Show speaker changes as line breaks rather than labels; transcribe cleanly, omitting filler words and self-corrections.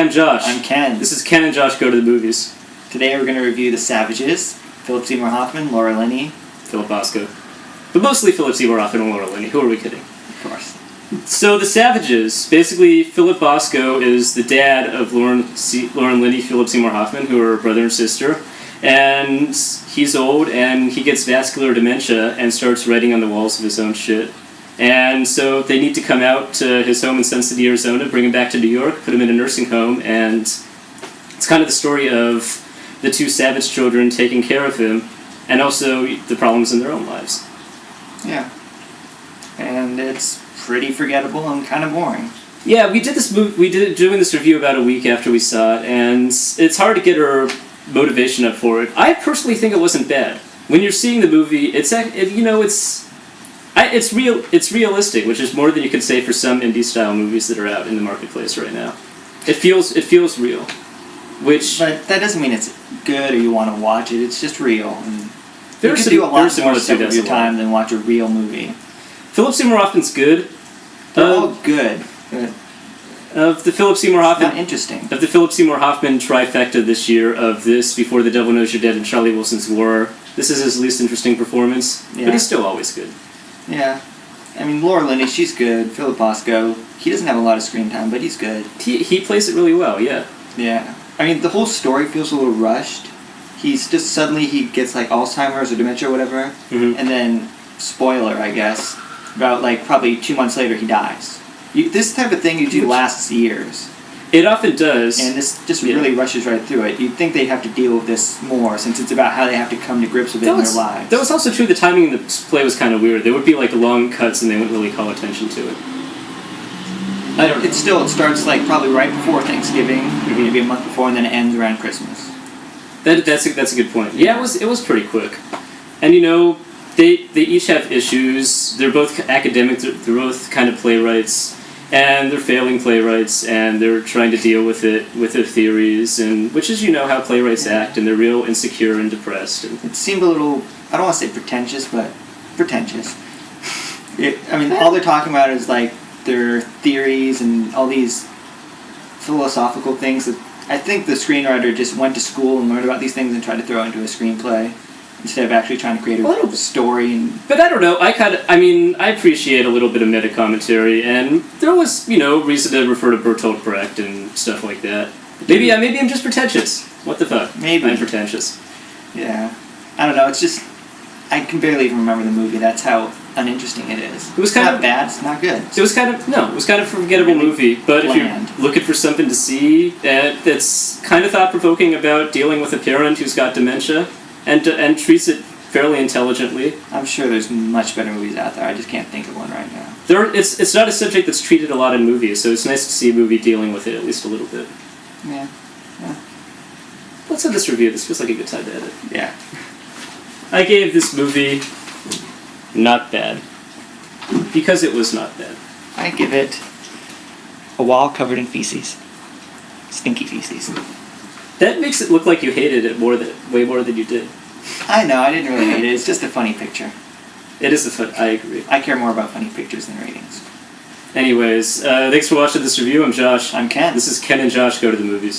I'm Josh.
I'm Ken.
This is Ken and Josh Go to the Movies.
Today we're going to review The Savages. Philip Seymour Hoffman, Laura Linney.
Philip Bosco. But mostly Philip Seymour Hoffman and Laura Linney. Who are we kidding?
Of course.
So The Savages, basically Philip Bosco is the dad of Lauren Linney, Philip Seymour Hoffman, who are brother and sister. And he's old and he gets vascular dementia and starts writing on the walls of his own shit. And so they need to come out to his home in Sun City, Arizona, bring him back to New York, put him in a nursing home, and it's kind of the story of the two Savage children taking care of him, and also the problems in their own lives.
Yeah. And it's pretty forgettable and kind of boring.
Yeah, we did doing this review about a week after we saw it, and it's hard to get our motivation up for it. I personally think it wasn't bad. When you're seeing the movie, it's realistic, which is more than you could say for some indie-style movies that are out in the marketplace right now. It feels real. But
that doesn't mean it's good or you want to watch it. It's just real. And you can do a lot more stuff with your time than watch a real movie.
Philip Seymour Hoffman's good.
They're all good.
Of the Philip Seymour Hoffman,
not interesting.
Of the Philip Seymour Hoffman trifecta this year of this, Before the Devil Knows You're Dead, and Charlie Wilson's War, this is his least interesting performance. Yeah. But he's still always good.
Yeah. I mean, Laura Linney, she's good. Philip Bosco, he doesn't have a lot of screen time, but he's good.
He plays it really well, yeah.
Yeah. I mean, the whole story feels a little rushed. He's just suddenly he gets like Alzheimer's or dementia or whatever, and then, spoiler, I guess, about like probably 2 months later he dies. This type of thing usually lasts years.
It often does.
And this just really rushes right through it. You'd think they'd have to deal with this more, since it's about how they have to come to grips with it in their lives.
That was also true. The timing of the play was kind of weird. There would be like long cuts and they wouldn't really call attention to it.
It starts like probably right before Thanksgiving, maybe a month before, and then it ends around Christmas.
That's a good point. Yeah, it was pretty quick. And they each have issues. They're both academic. They're both kind of playwrights. And they're failing playwrights, and they're trying to deal with it, with their theories, and which is, how playwrights act, and they're real insecure and depressed. And
it seemed a little, I don't want to say pretentious, but pretentious. All they're talking about is, like, their theories and all these philosophical things that I think the screenwriter just went to school and learned about these things and tried to throw into a screenplay, instead of actually trying to create a story.
But I don't know. I appreciate a little bit of meta commentary, and there was, reason to refer to Bertolt Brecht and stuff like that. Maybe I'm just pretentious. What the fuck?
Maybe
I'm pretentious.
Yeah, I don't know. It's just I can barely even remember the movie. That's how uninteresting it is.
It was kind
of bad. It's not good.
It was kind of a forgettable movie. But bland. If you're looking for something to see that's kind of thought provoking about dealing with a parent who's got dementia. And treats it fairly intelligently.
I'm sure there's much better movies out there. I just can't think of one right now.
It's not a subject that's treated a lot in movies, so it's nice to see a movie dealing with it at least a little bit.
Yeah.
Let's have this review. This feels like a good time to edit.
Yeah.
I gave this movie not bad. Because it was not bad.
I give it a wall covered in feces. Stinky feces.
That makes it look like you hated it way more than you did.
I know, I didn't really hate it. It's just a funny picture.
It is I agree.
I care more about funny pictures than ratings.
Anyways, thanks for watching this review. I'm Josh.
I'm Ken.
This is Ken and Josh Go to the Movies.